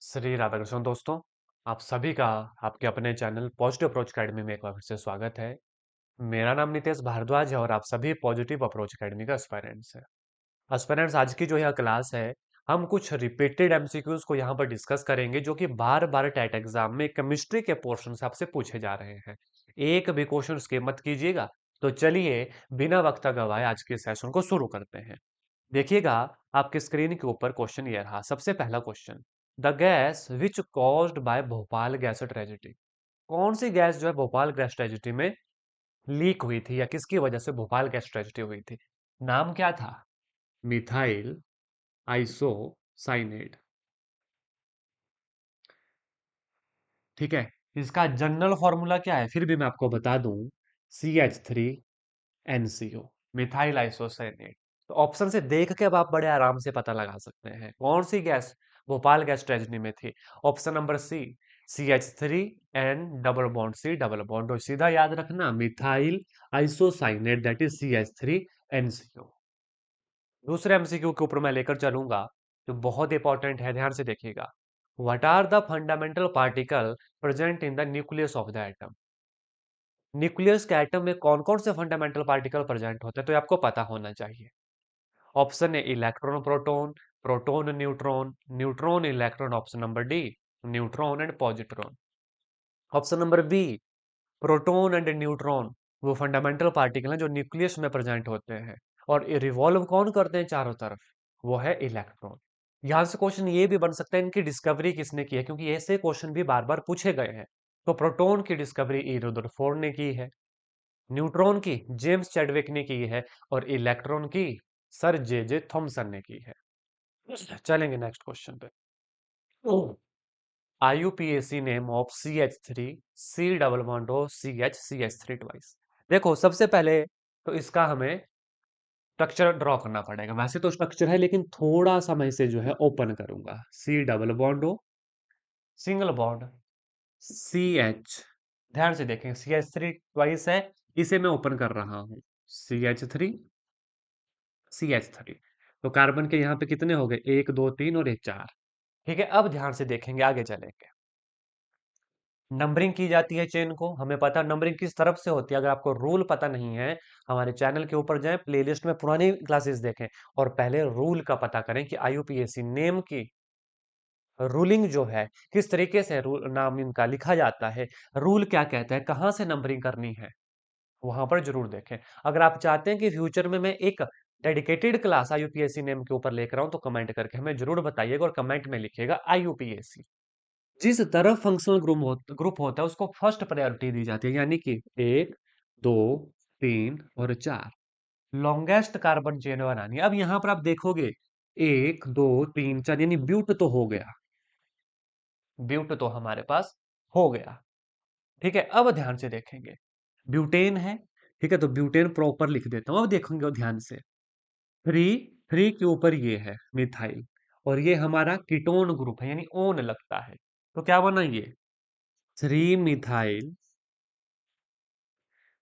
श्री राधाकृष्ण दोस्तों, आप सभी का आपके अपने चैनल पॉजिटिव अप्रोच अकेडमी में एक बार फिर से स्वागत है। मेरा नाम नितेश भारद्वाज है और आप सभी पॉजिटिव अप्रोच अकेडमी का एस्पायरेंट्स है। एस्पायरेंट्स, आज की जो यह क्लास है, हम कुछ रिपीटेड एमसीक्यूज को यहाँ पर डिस्कस करेंगे जो कि बार बार टेट एग्जाम में केमिस्ट्री के पोर्शन से आपसे पूछे जा रहे हैं। एक भी क्वेश्चन स्किप मत कीजिएगा। तो चलिए, बिना वक्त गवाए आज के सेशन को शुरू करते हैं। देखिएगा, आपके स्क्रीन के ऊपर क्वेश्चन ये रहा। सबसे पहला question, the gas which caused by Bhopal gas tragedy. कौन सी गैस जो है भोपाल गैस ट्रेजेडी में लीक हुई थी या किसकी वजह से भोपाल गैस ट्रेजेडी हुई थी? नाम क्या था? Methyl isocyanate. ठीक है। इसका जनरल फॉर्मूला क्या है फिर भी मैं आपको बता दूं, CH3NCO, मिथाइल आइसोसाइनेट। तो ऑप्शन से देख के अब आप बड़े आराम से पता लगा सकते हैं कौन सी गैस भोपाल गैस ट्रेजेडी में थी। Option number CH3N double bond C double bond, तो सीधा याद रखना methyl isocyanate, that is CH3NCO। दूसरे एमसीक्यू के ऊपर मैं लेकर चलूंगा जो बहुत इंपॉर्टेंट है, ध्यान से देखिएगा। What are the fundamental particle present in the nucleus of the atom. Nucleus के एटम में कौन कौन से फंडामेंटल पार्टिकल प्रेजेंट होते हैं, तो ये आपको पता होना चाहिए। Option A electron proton, proton neutron, neutron electron. Option number D neutron and positron. Option number B proton and neutron, वो फंडामेंटल पार्टिकल हैं जो न्यूक्लियस में प्रेजेंट होते हैं। और ये रिवॉल्व कौन करते हैं चारों तरफ? वो है इलेक्ट्रॉन। यहां से क्वेश्चन ये भी बन सकता है इनकी डिस्कवरी किसने की है, क्योंकि ऐसे क्वेश्चन भी बार बार पूछे गए हैं। तो प्रोटॉन की डिस्कवरी ई रदरफोर्ड ने की है, न्यूट्रॉन की जेम्स चैडविक ने की है, और इलेक्ट्रॉन की सर जे थॉमसन ने की है। चलेंगे नेक्स्ट क्वेश्चन पे। IUPAC name of CH3 C double bond O CH twice. देखो, सबसे पहले तो इसका हमें स्ट्रक्चर ड्रॉ करना पड़ेगा। वैसे तो स्ट्रक्चर है लेकिन थोड़ा सा मैं इसे जो है ओपन करूंगा। C double bond O, single bond CH। ध्यान से देखें, CH3 ट्वाइस है, इसे मैं ओपन कर रहा हूं। CH3 तो कार्बन के यहाँ पे कितने हो गए? एक, दो, तीन और एक, चार। ठीक है, अब ध्यान से देखेंगे, आगे चलेंगे। नंबरिंग की जाती है चेन को, हमें पता है नंबरिंग किस तरफ से होती है। अगर आपको रूल पता नहीं है, हमारे चैनल के ऊपर जाएं, प्लेलिस्ट में पुरानी क्लासेस देखें और पहले रूल का पता करें कि IUPAC नेम की रूलिंग जो है, किस तरीके से रूल नाम इनका लिखा जाता है, रूल क्या कहता है, कहाँ से नंबरिंग करनी है, वहां पर जरूर देखें। अगर आप चाहते हैं कि फ्यूचर में मैं एक डेडिकेटेड क्लास IUPAC नेम के ऊपर लेकर आऊं, तो कमेंट करके हमें जरूर बताइएगा और कमेंट में लिखिएगा IUPAC। जिस तरफ फंक्शनल ग्रुप होता है उसको फर्स्ट प्रायोरिटी दी जाती है, यानी कि एक, दो, तीन और चार। लॉन्गेस्ट कार्बन चेन बनानी है। अब यहां पर आप देखोगे, एक, दो, तीन, चार, यानी ब्यूट तो हो गया, ब्यूट तो हमारे पास हो गया। ठीक है, अब ध्यान से देखेंगे, ब्यूटेन है। ठीक है, तो ब्यूटेन प्रॉपर लिख देता हूं। अब देखेंगे ध्यान से, थ्री, थ्री के ऊपर ये है मिथाइल, और ये हमारा कीटोन ग्रुप है, यानी ओन लगता है। तो क्या बना ये? Three methyl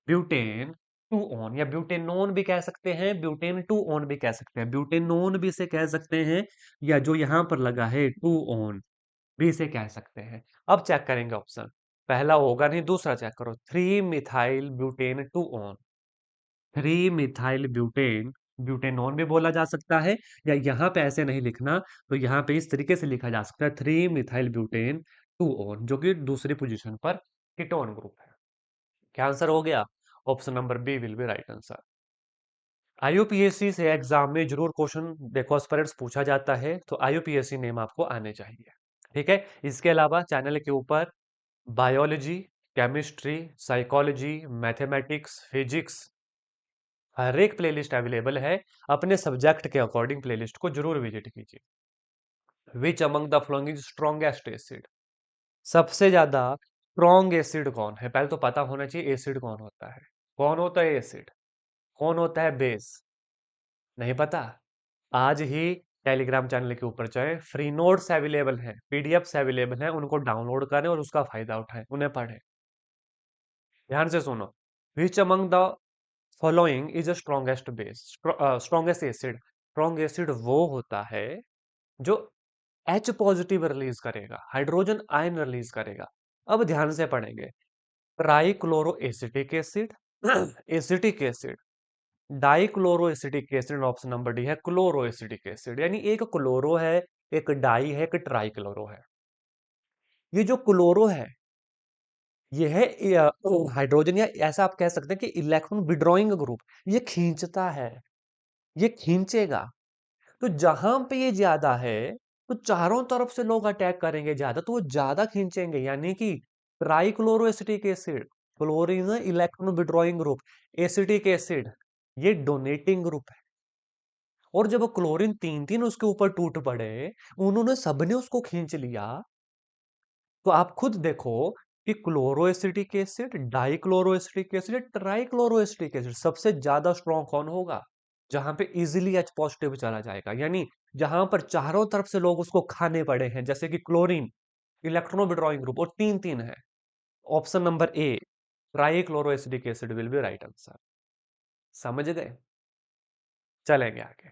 butane two own, या ब्यूटेनोन भी कह सकते हैं, ब्यूटेन टू ओन भी कह सकते हैं, ब्यूटेनोन भी इसे कह सकते हैं, या जो यहां पर लगा है टू ओन भी इसे कह सकते हैं। अब चेक करेंगे ऑप्शन, पहला होगा नहीं, दूसरा चेक करो, three methyl butane two own. Three methyl butane, butanone भी बोला जा सकता है, या यहाँ पे ऐसे नहीं लिखना, तो यहाँ पे इस तरीके से लिखा जा सकता है, three methyl butane two own, जो कि दूसरी पोजीशन पर कीटोन ग्रुप है। क्या आंसर हो गया? Option number B will be right answer. IUPAC से एग्जाम में जरूर क्वेश्चन देखो एस्पिरेंट्स पूछा जाता है, तो IUPAC नेम आपको आने चाहिए। ठीक है, इसके अलावा चैनल के ऊपर biology, chemistry, psychology, mathematics, physics, हर एक प्लेलिस्ट अवेलेबल है। अपने सब्जेक्ट के अकॉर्डिंग प्लेलिस्ट को जरूर विजिट कीजिए। Which among the following is strongest acid. सबसे ज्यादा स्ट्रॉन्ग एसिड कौन है? पहले तो पता होना चाहिए एसिड कौन होता है। कौन होता है एसिड? कौन होता है बेस? नहीं पता? आज ही टेलीग्राम चैनल के ऊपर जाएं, फ्री नोट्स अवेलेबल हैं, पीडीएफ्स अवेलेबल हैं, उनको डाउनलोड करें और उसका फायदा उठाएं, उन्हें पढ़ें। ध्यान से सुनो, which among the following is a strongest base, strongest acid. Strong acid वो होता है जो H पॉजिटिव रिलीज करेगा, हाइड्रोजन आयन रिलीज करेगा। अब ध्यान से पढ़ेंगे। Trichloro acetic acid, acetic acid, dichloro acetic acid, option number D है क्लोरो एसिटिक एसिड। यानी एक क्लोरो है, एक डाई है, एक ट्राइक्लोरो है। ये जो क्लोरो है, ये है हाइड्रोजन, या ऐसा आप कह सकते हैं कि इलेक्ट्रॉन विड्रॉइंग ग्रुप। ये खींचता है, ये खींचेगा। तो जहां पे ये ज्यादा है, तो चारों तरफ से लोग अटैक करेंगे ज्यादा, तो वो ज्यादा खींचेंगे। यानी कि trichloro acetic acid, chlorine electron withdrawing group, acetic acid ये डोनेटिंग ग्रुप है। और जब वो क्लोरीन तीन तीन उसके ऊपर टूट पड़े, उन्होंने सबने उसको खींच लिया। तो आप खुद देखो कि chloro acetic acid, dichloro acetic acid, trichloro acetic acid सबसे ज्यादा स्ट्रॉन्ग कौन होगा? जहां पे इजिली H पॉजिटिव चला जाएगा, यानी जहां पर चारों तरफ से लोग उसको खाने पड़े हैं, जैसे कि क्लोरीन इलेक्ट्रॉन विड्रॉइंग ग्रुप और तीन तीन है। Option number A trichloro acetic acid will be right answer. समझ गए? चलेंगे आगे।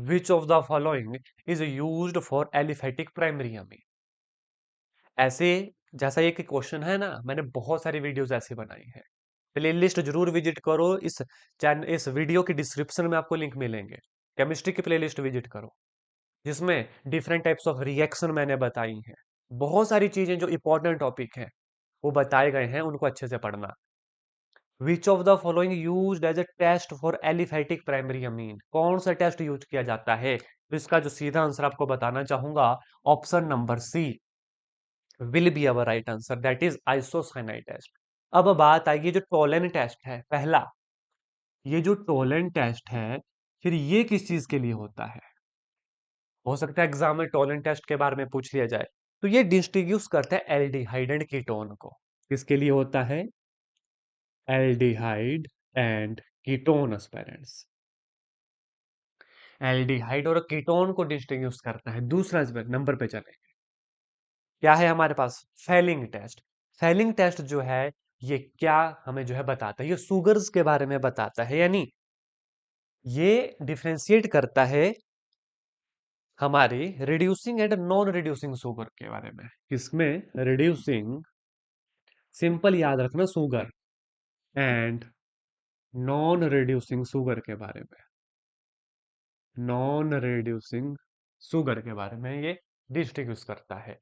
विच of the following is used for aliphatic primary अमीन? ऐसे, जैसा ये क्वेश्चन है ना, मैंने बहुत सारी वीडियोस ऐसे बनाई है। प्लेलिस्ट जरूर विजिट करो, इस चैनल, इस वीडियो की डिस्क्रिप्शन में आपको लिंक मिलेंगे। केमिस्ट्री की प्लेलिस्ट विजिट करो, जिसमें डिफरेंट टाइप्स ऑफ रिएक्शन मैंने बताई हैं। बहुत सारी चीजें जो इंपॉर्टेंट टॉपिक हैं वो बताए गए हैं, उनको अच्छे से पढ़ना। Which of the following used as a test for aliphatic primary amine? कौन सा टेस्ट यूज किया जाता है? तो इसका जो सीधा आंसर आपको बताना चाहूंगा, option number C will be our right answer, that is isocyanide test. अब बात आएगी जो टोलेन टेस्ट है पहला, ये जो टोलेन टेस्ट है, फिर ये किस चीज के लिए होता है? हो सकता है एग्जाम में टोलेन टेस्ट के बारे में पूछ लिया जाए। तो ये डिस्टिंग्विश करता है एल्डिहाइड एंड कीटोन को। किसके लिए होता है? Aldehyde and ketone aspirants. Aldehyde और कीटोन को डिस्टिंग्विश करता है। दूसरा नंबर पे चले, क्या है हमारे पास? Fehling test. फेलिंग टेस्ट जो है, ये क्या हमें जो है बताता है? ये सुगर्स के बारे में बताता है, यानी ये डिफरेंशिएट करता है हमारी reducing and non reducing sugar के बारे में। इसमें रिड्यूसिंग, सिंपल याद रखना, sugar and non reducing sugar के बारे में, नॉन रिड्यूसिंग शुगर के बारे में ये डिस्टिंग्विश करता है।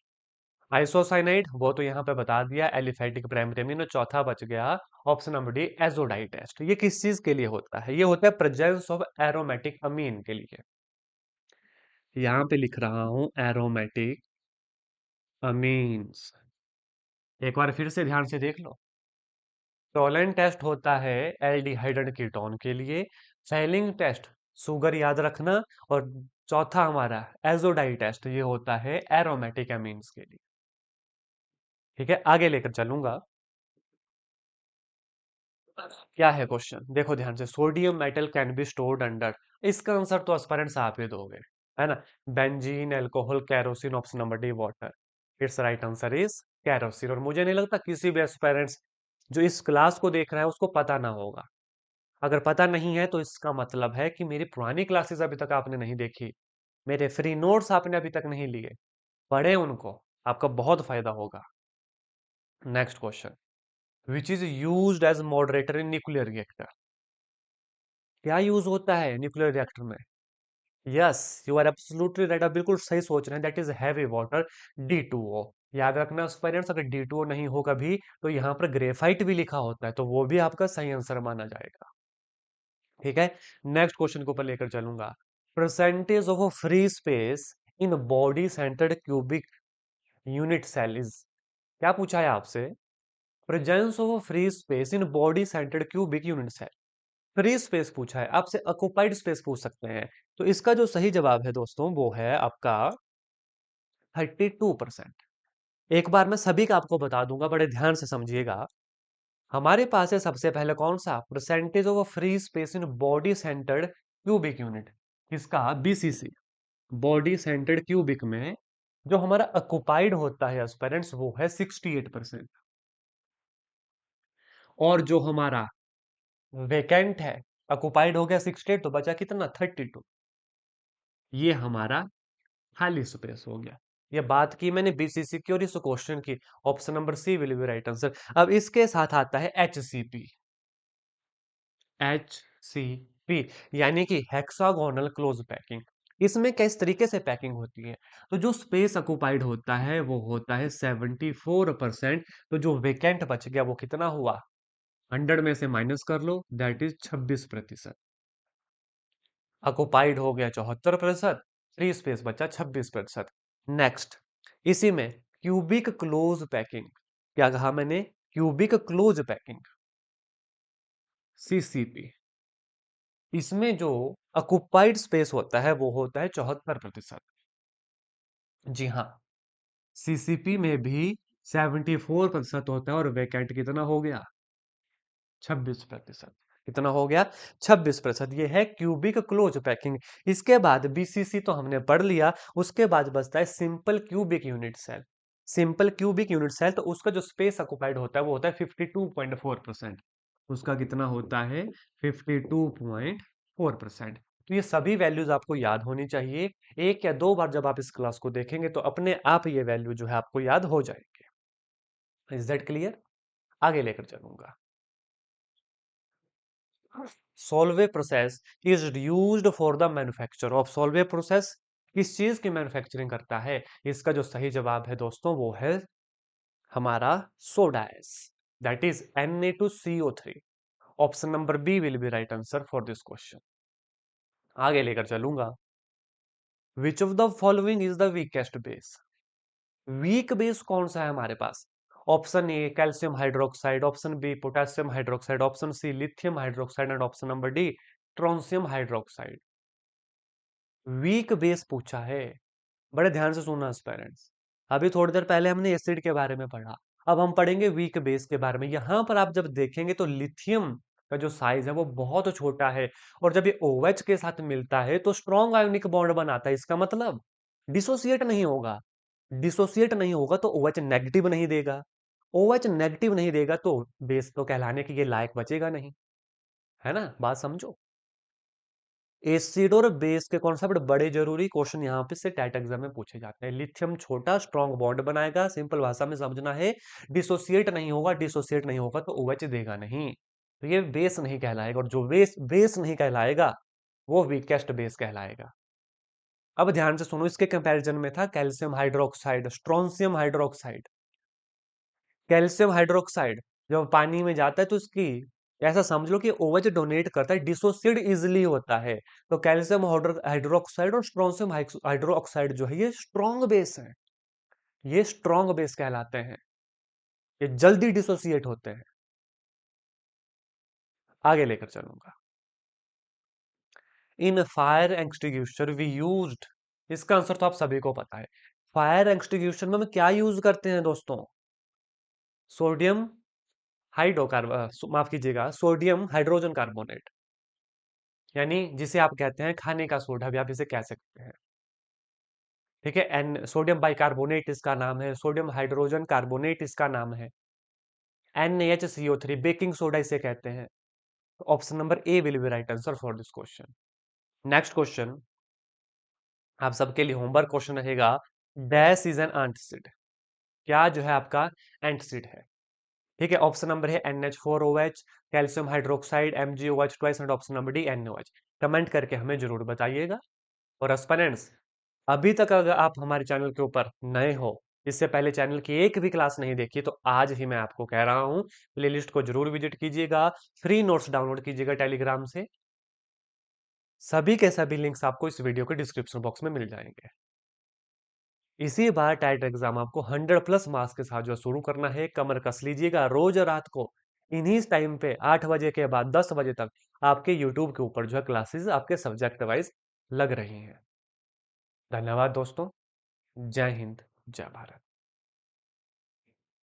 आइसोसाइनाइड वो तो यहाँ पे बता दिया, एलिफेटिक प्राइमरी अमीन। और चौथा बच गया option number D azo dye test. ये किस चीज के लिए होता है? ये होता है प्रेजेंस ऑफ एरोमेटिक अमीन के लिए। यहाँ पे लिख रहा हूं एरोमेटिक अमीन्स, एक बार फिर से ध्यान से देख लो। टोलेंट टेस्ट होता है एल्डिहाइड एंड कीटोन के लिए, फेलिंग टेस्ट शुगर याद रखना, और चौथा हमारा एजोडाई टेस्ट ये होता है एरोमेटिक अमीन्स के लिए। ठीक है, आगे लेकर चलूंगा। क्या है क्वेश्चन? देखो ध्यान से। Sodium metal can be stored under, इसका आंसर तो एस्पिरेंट्स आप ही दोगे, है ना? Benzene, alcohol, kerosene, option number D water. It's right answer is kerosene. और मुझे नहीं लगता किसी भी एस्पिरेंट्स जो इस क्लास को देख रहा है उसको पता ना होगा। अगर पता नहीं है तो इसका मतलब है कि मेरी पुरानी क्लासेस अभी तक आपने नहीं देखी, मेरे फ्री नोट्स आपने अभी तक नहीं लिए, पढ़े उनको, आपका बहुत फायदा होगा। Next question, which is used as moderator in nuclear reactor? क्या यूज होता है न्यूक्लियर रिएक्टर में? Yes, you are absolutely right, आप बिल्कुल सही सोच रहे हैं। That is heavy water, D2O। याद रखना स्टूडेंट्स, अगर D2O नहीं हो कभी तो यहाँ पर ग्रेफाइट भी लिखा होता है, तो वो भी आपका सही आंसर माना जाएगा। ठीक है, नेक्स्ट क्वेश्चन के ऊपर लेकर चलूंगा। Percentage of free space in body centred cubic unit cell is, क्या पूछा है आपसे? Presence of free space in body centred cubic unit cell. Free space पूछा है आपसे, ऑक्युपाइड स्पेस पूछ सकते हैं। तो इसका जो सही जवाब है दोस्तों, वो है आपका 32%। एक बार मैं सभी का आपको बता दूंगा, बड़े ध्यान से समझिएगा। हमारे पास है सबसे पहले कौन सा? Percentage of free space in body centred cubic unit, इसका BCC, बॉडी सेंटर्ड क्यूबिक में जो हमारा ऑक्युपाइड होता है एस्पिरेंट्स, वो है 68%। और जो हमारा वेकेंट है, ऑक्युपाइड हो गया 68, तो बचा कितना? 32। ये हमारा खाली स्पेस हो गया। ये बात की मैंने बीसीसी की और इस क्वेश्चन की। Option number C will be right answer. अब इसके साथ आता है एचसीपी। एचसीपी यानी कि हेक्सागोनल क्लोज पैकिंग। इसमें किस तरीके से पैकिंग होती है? तो जो स्पेस ऑक्युपाइड होता है वो होता है 74%। तो जो वेकेंट बच गया वो कितना हुआ? 100 में से माइनस कर लो, दैट इज 26%। ऑक्युपाइड हो गया 74%, फ्री स्पेस बचा 26%। नेक्स्ट, इसी में क्यूबिक क्लोज पैकिंग। क्या कहा मैंने? Cubic close packing, CCP. इसमें जो ऑक्युपाइड स्पेस होता है वो होता है 74%। जी हाँ, सीसीपी में भी 74% होता है और वैकेंट कितना हो गया? 26%। कितना हो गया? 26%। ये है क्यूबिक क्लोज पैकिंग। इसके बाद बीसीसी तो हमने पढ़ लिया। उसके बाद बचता है simple cubic unit cell. Simple cubic unit cell, तो उसका जो स्पेस ऑक्युपाइड होता है वो होता है 52.4%। उसका कितना होता है? 52.4%। तो ये सभी वैल्यूज आपको याद होनी चाहिए। एक या दो बार जब आप इस क्लास को देखेंगे तो अपने आप ये वैल्यू जो है आपको याद हो जाएंगे। Is that clear? आगे लेकर चलूंगा। Solvay process is used for the manufacture of Solvay process। किस चीज की मैन्युफैक्चरिंग करता है? इसका जो सही जवाब है दोस्तों वो है हमारा soda ash, that is Na2CO3। Option number B will be right answer for this question. आगे लेकर चलूंगा। Which of the following is the weakest base? Weak base कौन सा है हमारे पास? Option A calcium hydroxide, option B potassium hydroxide, option C lithium hydroxide and option number D strontium hydroxide. Weak base पूछा है। बड़े ध्यान से सुनना पेरेंट्स। अभी थोड़ी देर पहले हमने एसिड के बारे में पढ़ा, अब हम पढ़ेंगे वीक बेस के बारे में। यहां पर आप जब देखेंगे तो लिथियम का जो साइज है वो बहुत छोटा है, और जब ये OH के साथ मिलता है तो स्ट्रॉन्ग आयोनिक बॉन्ड बनाता है। इसका मतलब डिसोसिएट नहीं होगा। डिसोसिएट नहीं होगा तो OH नेगेटिव नहीं देगा। OH नेगेटिव नहीं देगा तो बेस तो कहलाने के ये लायक बचेगा नहीं। है ना? बात समझो। एसिड और बेस के कॉन्सेप्ट बड़े जरूरी क्वेश्चन यहाँ पे से टैट एग्जाम में पूछे जाते हैं। लिथियम छोटा स्ट्रॉन्ग बॉन्ड बनाएगा, सिंपल भाषा में समझना है। डिसोसिएट नहीं होगा, डिसोसिएट नहीं होगा तो OH देगा नहीं, तो ये बेस नहीं कहलाएगा। और जो बेस बेस नहीं कहलाएगा वो वीकेस्ट बेस कहलाएगा। अब ध्यान से सुनो, इसके कंपैरिजन में था calcium hydroxide, strontium hydroxide. Calcium hydroxide जब पानी में जाता है तो इसकी ऐसा समझ लो कि OH डोनेट करता है, डिसोसिएट इजिली होता है। तो कैल्शियम हाइड्रोक्साइड और स्ट्रोंसियम हाइड्रोक्साइड जो है ये स्ट्रॉन्ग बेस है। ये स्ट्रॉन्ग बेस कहलाते हैं। ये जल्दी डिसोसिएट होते हैं। आगे लेकर चलूंगा। In fire extinguisher we used. इसका आंसर तो आप सभी को पता है। फायर एक्सटिंग्विशर में हम क्या यूज करते हैं दोस्तों? सोडियम माफ कीजिएगा, सोडियम हाइड्रोजन कार्बोनेट, यानी जिसे आप कहते हैं खाने का सोडा भी आप इसे कह सकते हैं। ठीक है, एन सोडियम बाइकार्बोनेट इसका नाम है, सोडियम हाइड्रोजन कार्बोनेट इसका नाम है। NaHCO3 बेकिंग सोडा इसे कहते हैं। Option number A will be right answer for this question. Next question आप सबके लिए होमवर्क क्वेश्चन रहेगा। Dash is an antacid. क्या जो है आपका एंटासिड है? ठीक है, ऑप्शन नंबर है NH4OH, calcium hydroxide, MgOH twice and option number D NOH। Comment करके हमें जरूर बताइएगा। और एस्पिरेंट्स, अभी तक अगर आप हमारे चैनल के ऊपर नए हो, इससे पहले चैनल की एक भी क्लास नहीं देखी, तो आज ही मैं आपको कह रहा हूं प्लेलिस्ट को जरूर विजिट कीजिएगा। फ्री नोट्स डाउनलोड कीजिएगा टेलीग्राम से। सभी के सभी लिंक्स आपको इस वीडियो के डिस्क्रिप्शन बॉक्स में मिल जाएंगे। इसी बार टाइट एग्जाम आपको 100+ मार्क्स के साथ जो शुरू करना है, कमर कस लीजिएगा। रोज रात को इन्हीं टाइम पे 8 बजे के बाद 10 बजे तक आपके यूट्यूब के ऊपर जो है क्लासेस आपके सब्जेक्ट वाइज लग रही हैं। धन्यवाद दोस्तों। जय हिंद, जय भारत।